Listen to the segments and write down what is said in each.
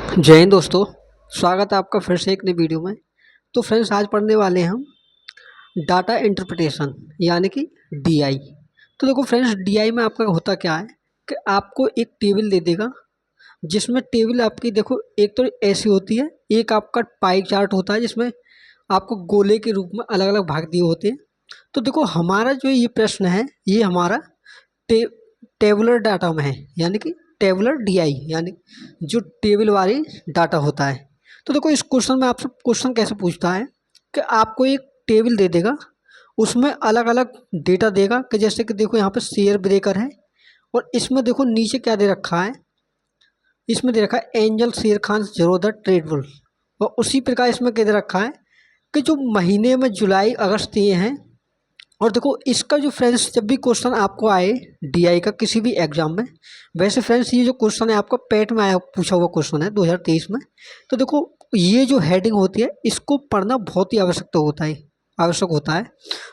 जय हिंद दोस्तों। स्वागत है आपका फिर से एक नई वीडियो में। तो फ्रेंड्स, आज पढ़ने वाले हैं हम डाटा इंटरप्रिटेशन यानी कि डीआई। तो देखो फ्रेंड्स, डीआई में आपका होता क्या है कि आपको एक टेबल दे देगा, जिसमें टेबल आपकी देखो एक तो ऐसी होती है, एक आपका पाई चार्ट होता है जिसमें आपको गोले के रूप में अलग अलग भाग दिए होते हैं। तो देखो हमारा जो ये प्रश्न है, ये हमारा टे टेबुलर डाटा में है, यानी कि टेबुलर डीआई, यानी जो टेबल वाली डाटा होता है। तो देखो इस क्वेश्चन में आपसे क्वेश्चन कैसे पूछता है कि आपको एक टेबल दे देगा, उसमें अलग अलग डेटा देगा कि जैसे कि देखो यहाँ पे शेयर ब्रेकर है, और इसमें देखो नीचे क्या दे रखा है, इसमें दे रखा है एंजल शेर खान जरोदा ट्रेडबुल। और उसी प्रकार इसमें क्या दे रखा है कि जो महीने में जुलाई अगस्त ये हैं। और देखो इसका जो फ्रेंड्स, जब भी क्वेश्चन आपको आए डीआई का किसी भी एग्जाम में, वैसे फ्रेंड्स ये जो क्वेश्चन है आपका पेट में आया पूछा हुआ क्वेश्चन है 2023 में। तो देखो ये जो हेडिंग होती है इसको पढ़ना बहुत ही आवश्यक होता है।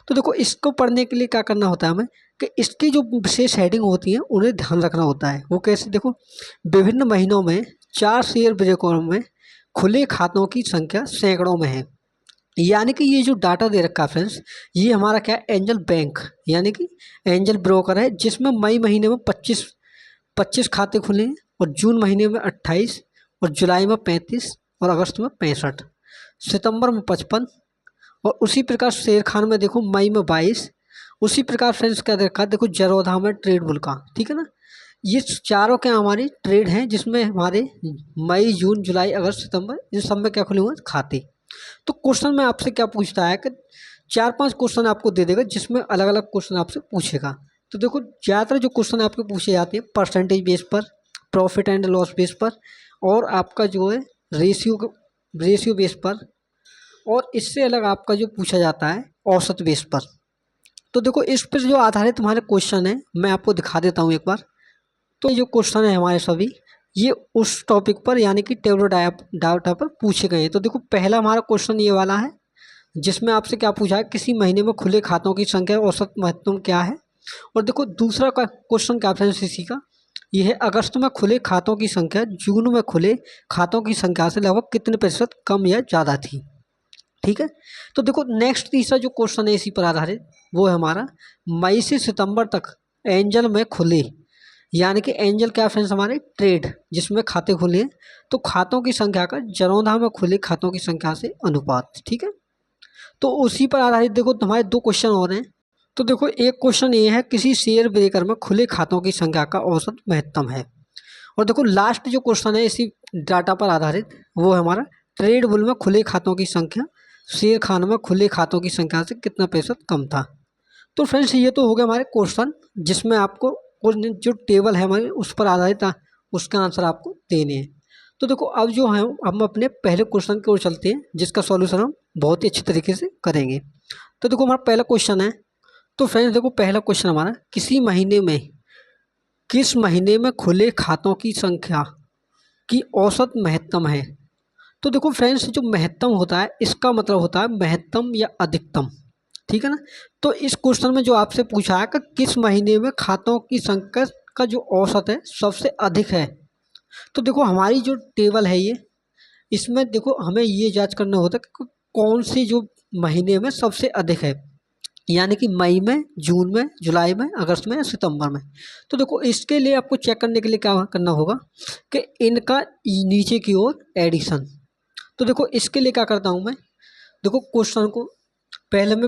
तो देखो इसको पढ़ने के लिए क्या करना होता है हमें कि इसकी जो विशेष हेडिंग होती है उन्हें ध्यान रखना होता है। वो कैसे, देखो विभिन्न महीनों में 4 शेयर ब्रेकरों में खुले खातों की संख्या सैकड़ों में है। यानी कि ये जो डाटा दे रखा है फ्रेंड्स, ये हमारा क्या है, एंजल बैंक यानी कि एंजल ब्रोकर है, जिसमें मई महीने में 25 खाते खुले हैं, और जून महीने में 28, और जुलाई में 35, और अगस्त में 65, सितंबर में 55, और उसी प्रकार शेर खान में देखो मई में 22। उसी प्रकार फ्रेंड्स क्या दे रखा है, देखो जरोधा में ट्रेड बुल का, ठीक है ना। ये चारों क्या हमारी ट्रेड हैं, जिसमें हमारे मई जून जुलाई अगस्त सितंबर इन सब में क्या खुले हुए हैं, खाते। तो क्वेश्चन में आपसे क्या पूछता है कि 4-5 क्वेश्चन आपको दे देगा, जिसमें अलग अलग क्वेश्चन आपसे पूछेगा। तो देखो ज़्यादातर जो क्वेश्चन आपके पूछे जाते हैं परसेंटेज बेस पर, प्रॉफिट एंड लॉस बेस पर, और आपका जो है रेशियो बेस पर, और इससे अलग आपका जो पूछा जाता है औसत बेस पर। तो देखो इस पर जो आधारित तुम्हारे क्वेश्चन है मैं आपको दिखा देता हूँ एक बार। तो ये जो क्वेश्चन है हमारे सभी, ये उस टॉपिक पर यानी कि टेबल डाटा पर पूछे गए हैं। तो देखो पहला हमारा क्वेश्चन ये वाला है, जिसमें आपसे क्या पूछा है, किसी महीने में खुले खातों की संख्या औसत महत्व क्या है। और देखो दूसरा का क्वेश्चन क्या फ्रेंड्स इसी का, ये है अगस्त में खुले खातों की संख्या जून में खुले खातों की संख्या से लगभग कितने प्रतिशत कम या ज़्यादा थी। ठीक है। तो देखो नेक्स्ट तीसरा जो क्वेश्चन है इसी पर आधारित, वो है हमारा मई से सितंबर तक एंजल में खुले, यानी कि एंजल क्या फ्रेंड्स, हमारे ट्रेड जिसमें खाते खुले हैं, तो खातों की संख्या का जरोधा में खुले खातों की संख्या से अनुपात। ठीक है। तो उसी पर आधारित देखो तुम्हारे दो क्वेश्चन और हैं। तो देखो एक क्वेश्चन ये है, किसी शेयर ब्रेकर में खुले खातों की संख्या का औसत महत्तम है। और देखो लास्ट जो क्वेश्चन है इसी डाटा पर आधारित, वो है हमारा ट्रेड बुल में खुले खातों की संख्या शेर खान में खुले खातों की संख्या से कितना प्रतिशत कम था। तो फ्रेंड्स ये तो हो गया हमारे क्वेश्चन, जिसमें आपको कुछ जो टेबल है हमारे उस पर आधारित उसका आंसर आपको देने हैं। तो देखो अब जो है हम अपने पहले क्वेश्चन की ओर चलते हैं, जिसका सॉल्यूशन हम बहुत ही अच्छे तरीके से करेंगे। तो देखो हमारा पहला क्वेश्चन है। तो फ्रेंड्स देखो पहला क्वेश्चन हमारा, किस महीने में खुले खातों की संख्या की औसत महत्तम है। तो देखो फ्रेंड्स जो महत्तम होता है इसका मतलब होता है महत्तम या अधिकतम। ठीक है ना। तो इस क्वेश्चन में जो आपसे पूछा है कि किस महीने में खातों की संख्या का जो औसत है सबसे अधिक है। तो देखो हमारी जो टेबल है ये, इसमें देखो हमें ये जांच करना होता है कि कौन से जो महीने में सबसे अधिक है, यानी कि मई में, जून में, जुलाई में, अगस्त में या सितंबर में। तो देखो इसके लिए आपको चेक करने के लिए क्या करना होगा कि इनका नीचे की ओर एडिशन। तो देखो इसके लिए क्या करता हूँ मैं, देखो क्वेश्चन को पहले मैं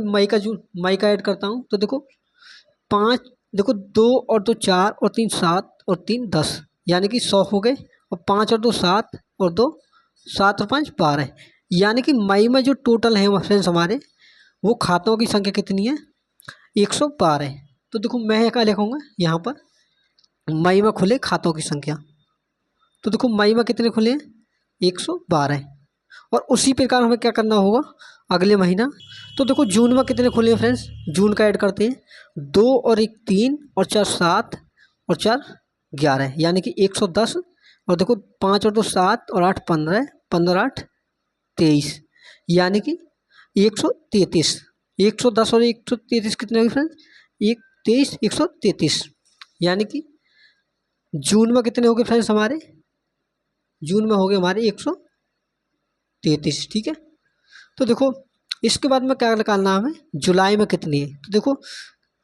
मई का ऐड करता हूँ। तो देखो 5, देखो 2 और 2 4 और 3 7 और 3 10, यानी कि 100 हो गए। और 5 और 2 7 और 2 7 और 5 12, यानी कि मई में जो टोटल है फ्रेंड्स हमारे, वो खातों की संख्या कितनी है, 112। तो देखो मैं क्या लिखूँगा यहाँ पर, मई में खुले खातों की संख्या। तो देखो मई में कितने खुले हैं, 112। और उसी प्रकार हमें क्या करना होगा अगले महीना। तो देखो जून में कितने खुले हैं फ्रेंड्स, जून का ऐड करते हैं। 2 और 1 3 और 4 7 और 4 11, यानी कि 110। और देखो 5 और 2 7 और 8 15, 15 8 23, यानी कि 133। 110 और 133 कितने हो गए फ्रेंड्स, 123 133, यानी कि जून में कितने हो गए फ्रेंड्स हमारे जून में हो गए हमारे 133, ठीक है। तो देखो इसके बाद में क्या निकालना है हमें, जुलाई में कितनी है। तो देखो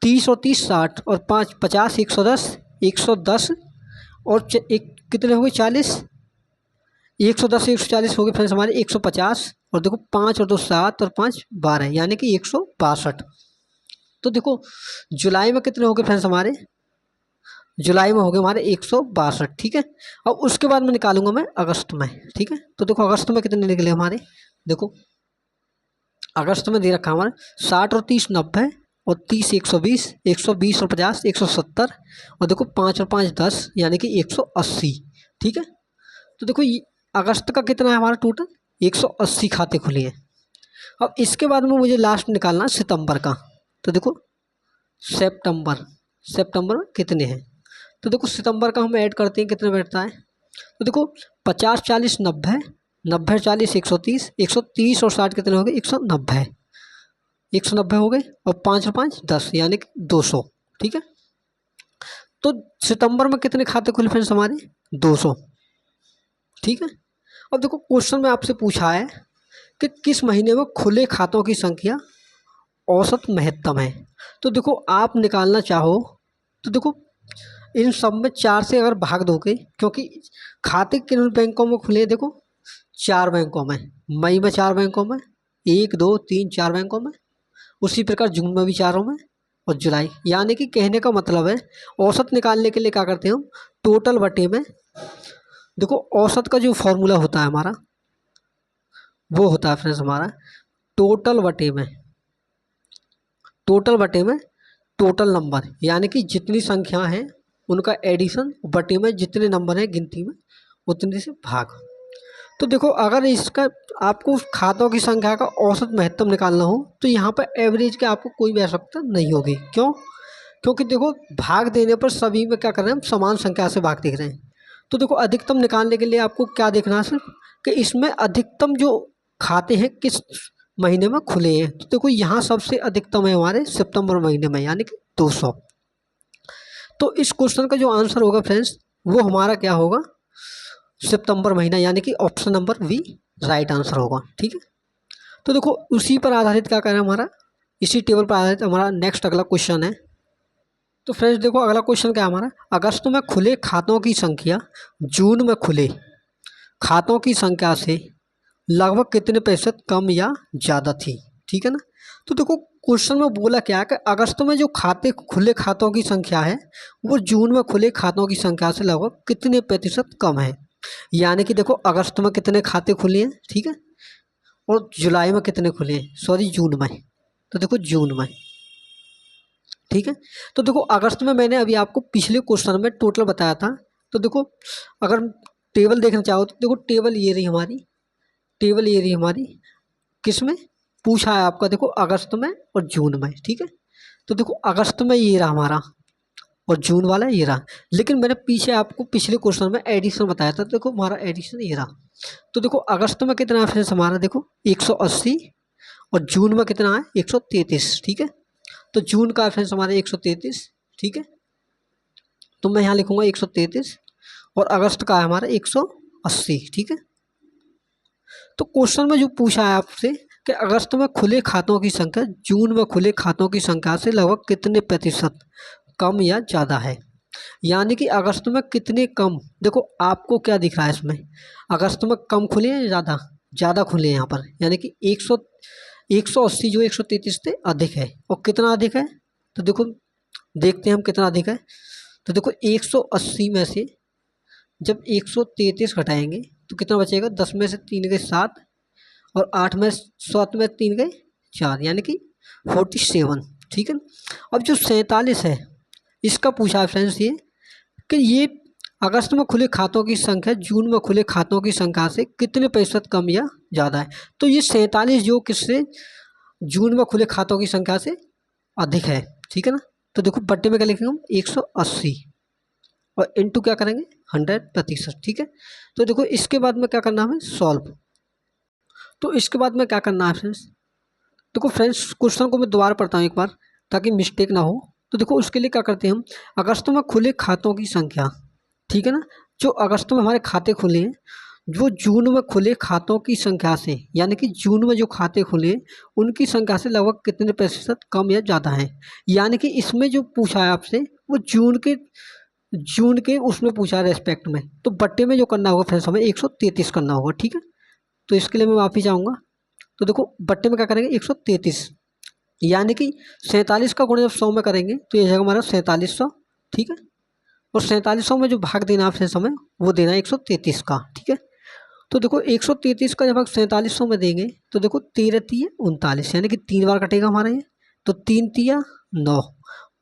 30 और 30 60 और 5 50 110 110 और एक कितने हो गए 40, 110 140 हो गए फ्रेंड्स हमारे 150 और देखो 5 और 2 7 और 5 12 यानी कि 162। तो देखो जुलाई में कितने हो गए फ्रेंड्स हमारे, जुलाई में हो गए हमारे 162, ठीक है। अब उसके बाद में निकालूंगा मैं अगस्त में, ठीक है। तो देखो अगस्त में कितने निकले हमारे, देखो अगस्त में दे रखा हमारे 60 और 30 90 और 30 120 120 और 50 170 और देखो 5 और 5 10 यानी कि 180, ठीक है। तो देखो अगस्त का कितना है हमारा टोटल, 180 खाते खुले हैं। अब इसके बाद में मुझे लास्ट निकालना सितंबर का। तो देखो सितंबर, सितंबर में कितने हैं। तो देखो सितंबर का हम ऐड करते हैं कितने बैठता है। तो देखो 50 40 90 90 40 130 130 और 60 कितने हो गए 190, 190 हो गए और 5 और 5 10 यानी कि 200, ठीक है। तो सितंबर में कितने खाते खुले फ्रेंड्स हमारे 200, ठीक है। अब देखो क्वेश्चन में आपसे पूछा है कि किस महीने में खुले खातों की संख्या औसत महत्तम है। तो देखो आप निकालना चाहो तो देखो इन सब में 4 से अगर भाग दोगे, क्योंकि खाते किन बैंकों में खुले हैं, देखो 4 बैंकों में, मई में 4 बैंकों में, 1 2 3 4 बैंकों में, उसी प्रकार जून में भी 4 में और जुलाई। यानी कि कहने का मतलब है औसत निकालने के लिए क्या करते हैं हम, टोटल बटे में, देखो औसत का जो फॉर्मूला होता है हमारा वो होता है फ्रेंड्स हमारा टोटल बटे में, टोटल बटे में टोटल नंबर, यानी कि जितनी संख्या है उनका एडिशन बटे में जितने नंबर हैं गिनती में उतने से भाग। तो देखो अगर इसका आपको खातों की संख्या का औसत महत्तम निकालना हो तो यहाँ पर एवरेज के आपको कोई भी आवश्यकता नहीं होगी। क्यों, क्योंकि देखो भाग देने पर सभी में क्या कर रहे हैं हम, समान संख्या से भाग देख रहे हैं। तो देखो अधिकतम निकालने के लिए आपको क्या देखना है सिर्फ कि इसमें अधिकतम जो खाते हैं किस महीने में खुले हैं। तो देखो यहाँ सबसे अधिकतम है हमारे सितंबर महीने में यानी कि 200। तो इस क्वेश्चन का जो आंसर होगा फ्रेंड्स वो हमारा क्या होगा, सितंबर महीना, यानी कि option number B right answer होगा, ठीक है। तो देखो उसी पर आधारित क्या करें हमारा, इसी टेबल पर आधारित हमारा नेक्स्ट अगला क्वेश्चन है। तो फ्रेंड्स देखो अगला क्वेश्चन क्या है हमारा, अगस्त में खुले खातों की संख्या जून में खुले खातों की संख्या से लगभग कितने प्रतिशत कम या ज़्यादा थी, ठीक है ना। तो देखो क्वेश्चन में बोला क्या है कि अगस्त में जो खाते खुले खातों की संख्या है वो जून में खुले खातों की संख्या से लगभग कितने प्रतिशत कम है। यानी कि देखो अगस्त में कितने खाते खुले हैं, ठीक है, और जुलाई में कितने खुले हैं, सॉरी जून में। तो देखो जून में, ठीक है। तो देखो अगस्त में मैंने अभी आपको पिछले क्वेश्चन में टोटल बताया था। तो देखो अगर टेबल देखना चाहो तो देखो टेबल ये रही हमारी, टेबल ये रही हमारी, किस में पूछा है आपका, देखो अगस्त में और जून में, ठीक है। तो देखो अगस्त में ये रहा हमारा और जून वाला ये रहा, लेकिन मैंने पीछे आपको पिछले क्वेश्चन में एडिशन बताया था। देखो हमारा एडिशन ये रहा। तो देखो अगस्त में कितना है फ्रेंड्स हमारा, देखो 180 और जून में कितना है 133, ठीक है। तो जून का फ्रेंड्स हमारे 133, ठीक है। तो मैं यहाँ लिखूंगा 133 और अगस्त का है हमारा 180, ठीक है। तो क्वेश्चन में जो पूछा है आपसे कि अगस्त में खुले खातों की संख्या जून में खुले खातों की संख्या से लगभग कितने प्रतिशत कम या ज़्यादा है। यानी कि अगस्त में कितने कम, देखो आपको क्या दिख रहा है इसमें, अगस्त में कम खुले हैं या ज़्यादा, ज़्यादा खुले हैं यहाँ पर, यानी कि 180 जो 133 थे अधिक है। और कितना अधिक है, तो देखो देखते हैं हम कितना अधिक है। तो देखो 180 में से जब 133 घटाएंगे तो कितना बचेगा, 10 में से 3 गए 7 और 8 में 7 में 3 गए 4 यानी कि 47, ठीक है। अब जो 47 है इसका पूछा है फ्रेंड्स ये कि ये अगस्त में खुले खातों की संख्या जून में खुले खातों की संख्या से कितने प्रतिशत कम या ज़्यादा है। तो ये 47 जो किससे, जून में खुले खातों की संख्या से अधिक है, ठीक है ना। तो देखो बट्टे में क्या लिखेंगे हम 180 और इनटू क्या करेंगे 100%, ठीक है। तो देखो इसके बाद में क्या करना है हमें सॉल्व। तो इसके बाद में क्या करना है फ्रेंड्स, देखो फ्रेंड्स क्वेश्चन को मैं दोबारा पढ़ता हूँ एक बार ताकि मिस्टेक ना हो। तो देखो उसके लिए क्या करते हैं हम, अगस्त में खुले खातों की संख्या, ठीक है ना, जो अगस्त में हमारे खाते खुले हैं जो जून में खुले खातों की संख्या से, यानी कि जून में जो खाते खुले उनकी संख्या से लगभग कितने प्रतिशत कम या ज़्यादा है। यानी कि इसमें जो पूछा है आपसे वो जून के उसमें पूछा है रेस्पेक्ट में, तो बट्टे में जो करना होगा फ्रेंड्स हमें 133 करना होगा। ठीक है, तो इसके लिए मैं वापस जाऊँगा। तो देखो बट्टे में क्या करेंगे 133, यानी कि 47 का गुणा जब 100 में करेंगे तो ये जाएगा हमारा 4700। ठीक है, और 4700 में जो भाग देना है फ्रेंड्स हमें वो देना है 133 का। ठीक है, तो देखो 133 का जब आप 4700 में देंगे तो देखो 13 तिया 39, यानी कि 3 बार कटेगा हमारा ये। तो 3 तिया 9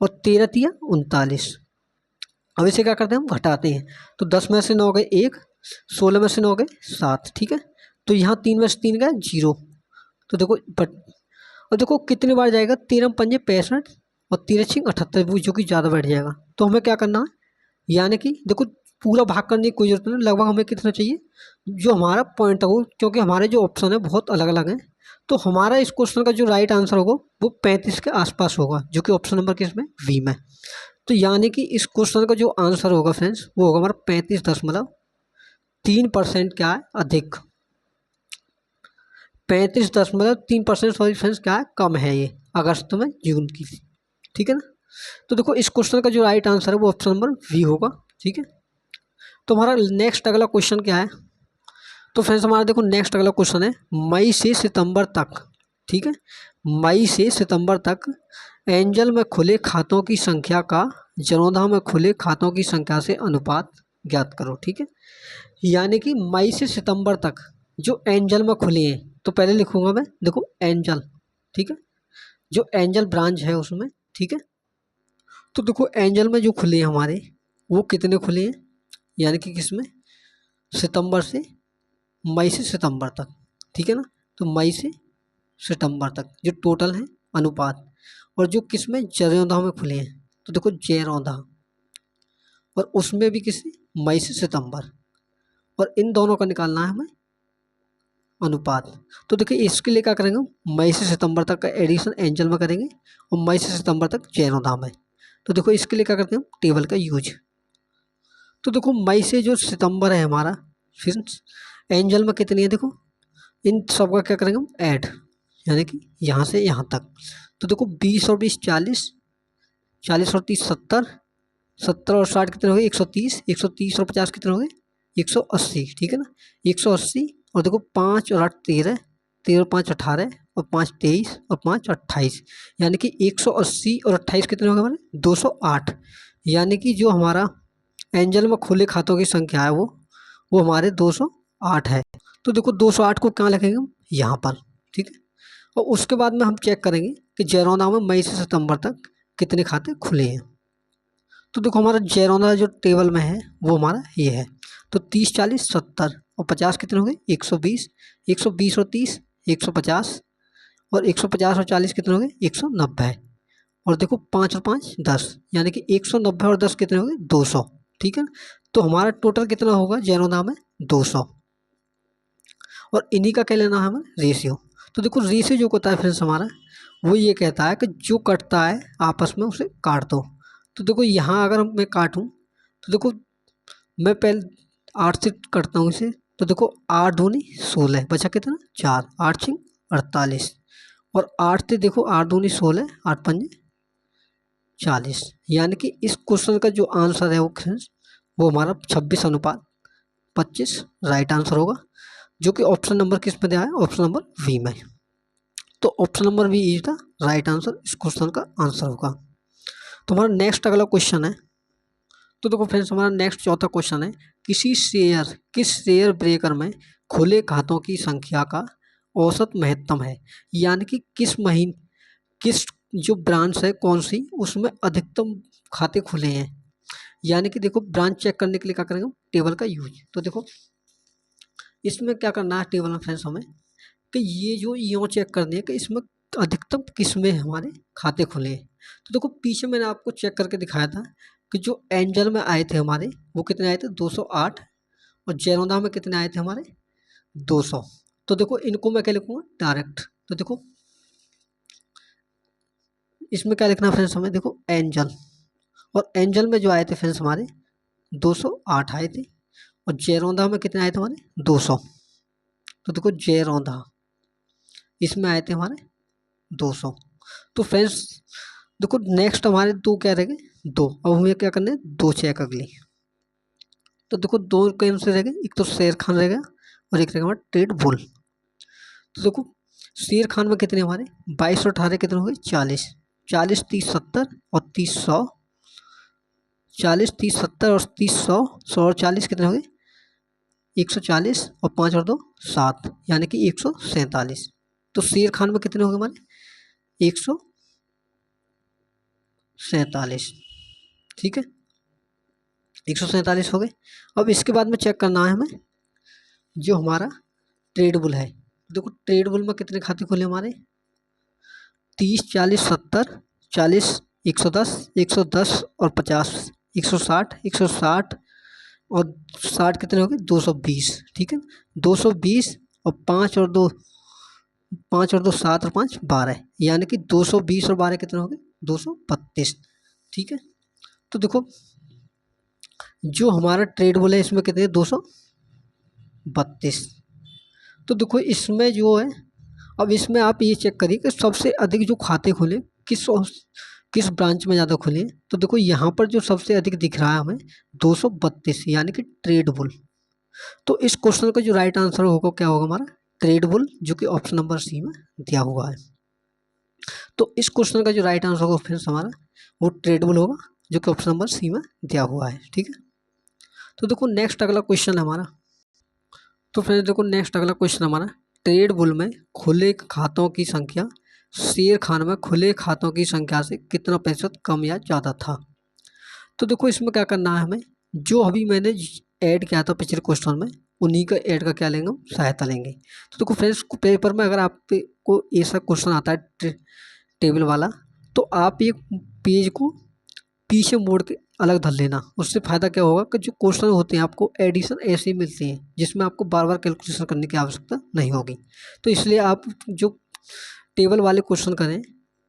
और 13 तिया 39। अब इसे क्या करते हैं हम घटाते हैं, तो 10 में से 9 गए 1, 16 में से 9 गए 7। ठीक है, तो यहाँ 3 में से 3 गए 0। तो देखो और देखो कितनी बार जाएगा, 13 पंजे 65 और 13 छिंग 78, जो कि ज़्यादा बैठ जाएगा। तो हमें क्या करना है, यानी कि देखो पूरा भाग करने की कोई जरूरत नहीं, लगभग हमें कितना चाहिए जो हमारा पॉइंट हो, क्योंकि हमारे जो ऑप्शन है बहुत अलग अलग हैं। तो हमारा इस क्वेश्चन का जो राइट आंसर होगा वो 35 के आसपास होगा, जो कि ऑप्शन नंबर किसमें वी में। तो यानी कि इस क्वेश्चन का जो आंसर होगा फ्रेंड्स वो होगा हमारा 35.3% क्या है अधिक, 35.3% सॉरी फ्रेंड्स क्या है कम है ये अगस्त में जून की। ठीक है ना, तो देखो इस क्वेश्चन का जो राइट आंसर है वो ऑप्शन नंबर वी होगा। ठीक है, तो हमारा नेक्स्ट अगला क्वेश्चन क्या है, तो फ्रेंड्स हमारा देखो नेक्स्ट अगला क्वेश्चन है मई से सितंबर तक। ठीक है, मई से सितंबर तक एंजल में खुले खातों की संख्या का जनोदा में खुले खातों की संख्या से अनुपात ज्ञात करो। ठीक है, यानी कि मई से सितंबर तक जो एंजल में खुले हैं, तो पहले लिखूंगा मैं देखो एंजल। ठीक है, जो एंजल ब्रांच है उसमें। ठीक है, तो देखो एंजल में जो खुले हैं हमारे वो कितने खुले हैं, यानी कि किसमें सितंबर से मई से सितंबर तक। ठीक है ना, तो मई से सितंबर तक जो टोटल है अनुपात, और जो किसमें जयरौंधा में खुले हैं, तो देखो जयरौंधा, और उसमें भी किस मई से सितंबर, और इन दोनों का निकालना है हमें अनुपात। तो देखिए इसके लिए क्या करेंगे, मई से सितंबर तक का एडिशन एंजल में करेंगे और मई से सितंबर तक जयरौंधा में। तो देखो इसके लिए क्या करते हैं टेबल का यूज। तो देखो मई से जो सितंबर है हमारा, फिर एंजल में कितनी है देखो, इन सब का क्या करेंगे हम ऐड, यानी कि यहाँ से यहाँ तक। तो देखो 20 और 20 40, 40 और 30 70, 70 और 60 कितने हो गए 130, 130 और 50 कितने हो गए 180। ठीक है ना, 180, और देखो 5 और 8 13, 13 और 5 18, और 5 23 और 5 28, यानी कि 180 और 28 कितने हो गए हमारे 208। यानी कि जो हमारा एंजल में खुले खातों की संख्या है वो हमारे 208 है। तो देखो 208 को कहाँ लिखेंगे हम यहाँ पर। ठीक है, और उसके बाद में हम चेक करेंगे कि जयरौंधा में मई से सितंबर तक कितने खाते खुले हैं। तो देखो हमारा जयरौंधा जो टेबल में है वो हमारा ये है। तो 30 40 70 और 50 कितने हो गए 120, 120 और 30 150, और 150 और 40 कितने हो गए 190, और देखो 5 और 5 10, यानी कि 190 और 10 कितने हो गए 200। ठीक है, तो हमारा टोटल कितना होगा जयरौंधा में 200, और इन्हीं का क्या लेना है हमें रेशियो। तो देखो रेशियो जो होता है फ्रेंड्स हमारा वो ये कहता है कि जो कटता है आपस में उसे काट दो। तो देखो यहाँ अगर मैं काटूँ तो देखो मैं पहले 8 से करता हूँ इसे, तो देखो 8 दूनी 16 बचा कितना 4, 8 छिंग 48, और 8 से देखो 8 दूनी 16, 8 पंजे 40, यानी कि इस क्वेश्चन का जो आंसर है वो हमारा 26:25 राइट आंसर होगा, जो कि ऑप्शन नंबर किस में दिया है ऑप्शन नंबर वी में। तो option number V is the right answer, इस क्वेश्चन का आंसर होगा। तो हमारा नेक्स्ट अगला क्वेश्चन है, तो देखो फ्रेंड्स हमारा नेक्स्ट चौथा क्वेश्चन है किस शेयर ब्रेकर में खुले खातों की संख्या का औसत महत्तम है, यानी कि किस जो ब्रांच है कौन सी उसमें अधिकतम खाते खुले हैं। यानी कि देखो ब्रांच चेक करने के लिए क्या करेंगे टेबल का यूज। तो देखो इसमें क्या करना है टेबल में फ्रेंड्स हमें कि ये जो यूँ चेक करनी है कि इसमें अधिकतम किस में हमारे खाते खुले हैं। तो देखो पीछे मैंने आपको चेक करके दिखाया था कि जो एंजल में आए थे हमारे वो कितने आए थे 208, और जयरौंधा में कितने आए थे हमारे 200। तो देखो इनको मैं क्या लिखूँगा डायरेक्ट। तो देखो इसमें क्या लिखना फ्रेंड्स हमें देखो एंजल, और एंजल में जो आए थे फ्रेंड्स हमारे 208 आए थे, और जयरौंधा में कितने आए थे हमारे 200। तो देखो जयरौंधा इसमें आए थे हमारे 200। तो फ्रेंड्स देखो नेक्स्ट हमारे दो क्या रह गए 2। अब हमें क्या करना है 2 चेक अगली। तो देखो 2 कौन से रह गए, एक तो शेर खान रह गया और एक रह गया हमारा ट्रेड बुल। तो देखो शेर खान में कितने हमारे 22 और 18 कितने हो गए 40। 40 30 70 और 30 100। 40 30 70 और 30 100। 100 और 40 कितने हो गए 140 और 5 और 2 7 यानी कि 147। तो शेर खान में कितने हो गए हमारे 147। ठीक है 147 हो गए। अब इसके बाद में चेक करना है हमें जो हमारा ट्रेड बुल है। देखो ट्रेड बुल में कितने खाते खुले हमारे 30 40 70 40 110 110 और 50 160 160 और 60 कितने हो गए 220। ठीक है 220 और 5 और 2 7 और 5 12 यानी कि 220 और 12 कितने हो गए 232। ठीक है तो देखो जो हमारा ट्रेड बुल है इसमें कितने 232। तो देखो इसमें जो है अब इसमें आप ये चेक करिए कि सबसे अधिक जो खाते खुले किस ब्रांच में ज़्यादा खुले। तो देखो यहाँ पर जो सबसे अधिक दिख रहा है हमें 232 यानी कि ट्रेड बुल। तो इस क्वेश्चन का जो राइट आंसर होगा क्या होगा हमारा ट्रेड बुल, जो कि ऑप्शन नंबर सी में दिया हुआ है। तो इस क्वेश्चन का जो राइट आंसर होगा फ्रेंड्स हमारा वो ट्रेड बुल होगा, जो कि ऑप्शन नंबर सी में दिया हुआ है। ठीक है तो देखो नेक्स्ट अगला क्वेश्चन है हमारा। तो फ्रेंड्स देखो नेक्स्ट अगला क्वेश्चन हमारा ट्रेड बुल में खुले खातों की संख्या शेर खान में खुले खातों की संख्या से कितना प्रतिशत कम या ज़्यादा था। तो देखो इसमें क्या करना है हमें जो अभी मैंने ऐड किया था पिछले क्वेश्चन में उन्हीं का ऐड का क्या लेंगे हम सहायता लेंगे। तो देखो फ्रेंड्स पेपर में अगर आपको ऐसा क्वेश्चन आता है टेबल वाला तो आप ये पेज को पीछे मोड़ के अलग धर लेना। उससे फ़ायदा क्या होगा कि जो क्वेश्चन होते हैं आपको एडिशन ऐसे ही मिलते हैं जिसमें आपको बार बार कैलकुलेशन करने की आवश्यकता नहीं होगी। तो इसलिए आप जो टेबल वाले क्वेश्चन करें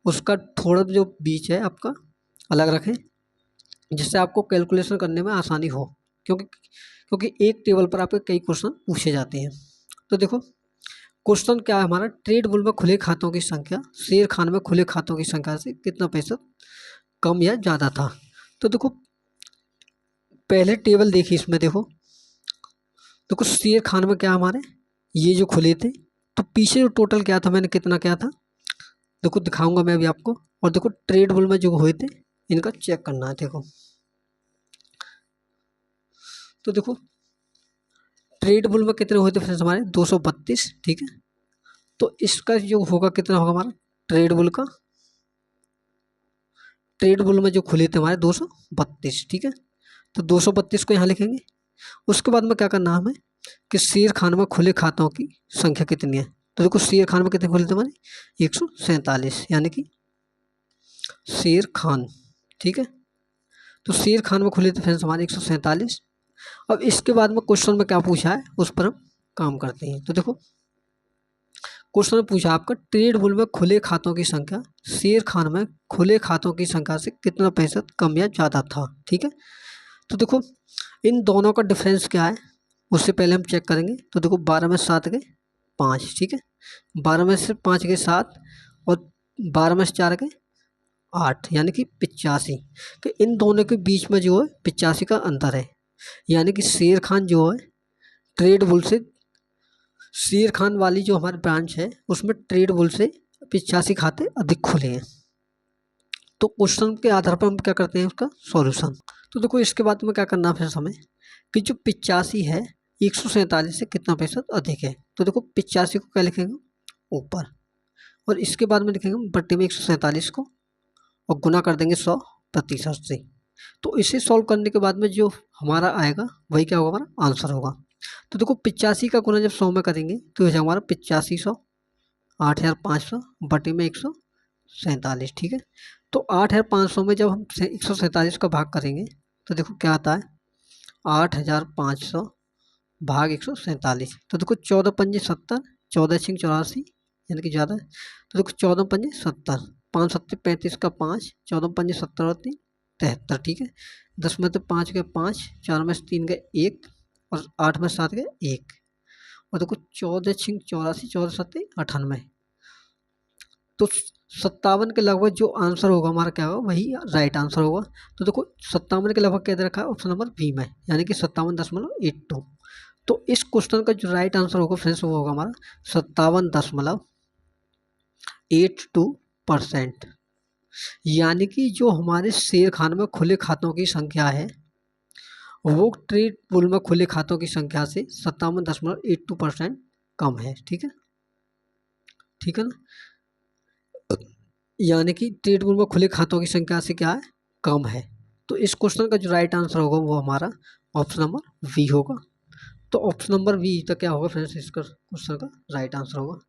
उसका थोड़ा जो बीच है आपका अलग रखें जिससे आपको कैलकुलेशन करने में आसानी हो, क्योंकि एक टेबल पर आपके कई क्वेश्चन पूछे जाते हैं। तो देखो क्वेश्चन क्या है हमारा ट्रेड बुल में खुले खातों की संख्या शेर खान में खुले खातों की संख्या से कितना प्रतिशत कम या ज़्यादा था। तो देखो पहले टेबल देखिए इसमें देखो शेर खान में क्या हमारे ये जो खुले थे तो पीछे जो टोटल क्या था मैंने कितना क्या था देखो दिखाऊंगा मैं अभी आपको। और देखो ट्रेड बुल में जो हुए थे इनका चेक करना है। देखो तो देखो ट्रेड बुल में कितने हुए थे फ्रेंड्स हमारे 232। ठीक है तो इसका जो होगा कितना होगा हमारा ट्रेड बुल में जो खुले थे हमारे 232। ठीक है तो 232 को यहाँ लिखेंगे। उसके बाद में क्या करना है हमें कि शेर खान में खुले खातों की संख्या कितनी है। तो देखो शेर खान में कितने खुले थे हमारे 147 यानी कि शेर खान। ठीक है तो शेर खान में खुले थे फ्रेंड्स हमारे 147। अब इसके बाद में क्वेश्चन में क्या पूछा है उस पर हम काम करते हैं। तो देखो क्वेश्चन में पूछा आपका ट्रेड बुल में खुले खातों की संख्या शेर खान में खुले खातों की संख्या से कितना प्रतिशत कम या ज़्यादा था। ठीक है तो देखो इन दोनों का डिफरेंस क्या है उससे पहले हम चेक करेंगे। तो देखो 12 में 7 गए 5। ठीक है 12 में से 5 गए 7 और 12 में से 4 गए 8 यानी कि 85। कि इन दोनों के बीच में जो है 85 का अंतर है। यानी कि शेर खान जो है ट्रेड बुल से शेर खान वाली जो हमारी ब्रांच है उसमें ट्रेड बुल से 85 खाते अधिक खुले हैं। तो क्वेश्चन के आधार पर हम क्या करते हैं उसका सॉल्यूशन। तो देखो इसके बाद में क्या करना है फिर हमें कि जो 85 है 147 से कितना प्रतिशत अधिक है। तो देखो 85 को क्या लिखेंगे ऊपर और इसके बाद में लिखेंगे बट्टे में 147 को और गुना कर देंगे 100% से। तो इसे सॉल्व करने के बाद में जो हमारा आएगा वही क्या होगा हमारा आंसर होगा। तो देखो 85 का गुना जब 100 में करेंगे तो हो जाएगा हमारा 8500 8500 बटे में 147। ठीक है तो 8500 में जब हम 147 का भाग करेंगे तो देखो क्या आता है 8500 भाग 147। तो देखो 14 पंजे 70 14 छिंग 84 यानी कि ज़्यादा है। तो देखो 14 पंजे 70 5 सत्ते 35 का 5 14 पंजे 70 और 3 73। ठीक है 10 में तो 5 गए 5 4 में से 3 गए 1 और 8 में 7 गए 1। और देखो 14 छिंग 84, 14 सत्ते 98। तो 57 के लगभग जो आंसर होगा हमारा क्या होगा, वही राइट आंसर होगा। तो देखो 57 के लगभग क्या दे रखा है ऑप्शन नंबर बी में, यानी कि 57.82। तो इस क्वेश्चन का जो राइट आंसर होगा फ्रेंड्स वो होगा हमारा 57.82%। यानी कि जो हमारे शेयर खाने में खुले खातों की संख्या है वो ट्रेड पूल में खुले खातों की संख्या से 57.82% कम है। ठीक है, ठीक है ना। यानी कि ट्रेड पूल में खुले खातों की संख्या से क्या है, कम है। तो इस क्वेश्चन का जो राइट आंसर होगा वो हमारा ऑप्शन नंबर बी होगा। तो ऑप्शन नंबर बी तो क्या होगा फ्रेंड्स, इसका क्वेश्चन का राइट आंसर होगा।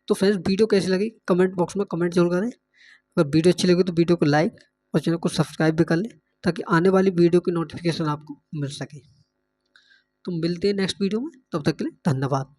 तो फ्रेंड्स वीडियो कैसी लगी कमेंट बॉक्स में कमेंट जरूर करें। अगर वीडियो अच्छी लगी तो वीडियो को लाइक और चैनल को सब्सक्राइब भी कर लें, ताकि आने वाली वीडियो की नोटिफिकेशन आपको मिल सके। तो मिलते हैं नेक्स्ट वीडियो में, तब तक के लिए धन्यवाद।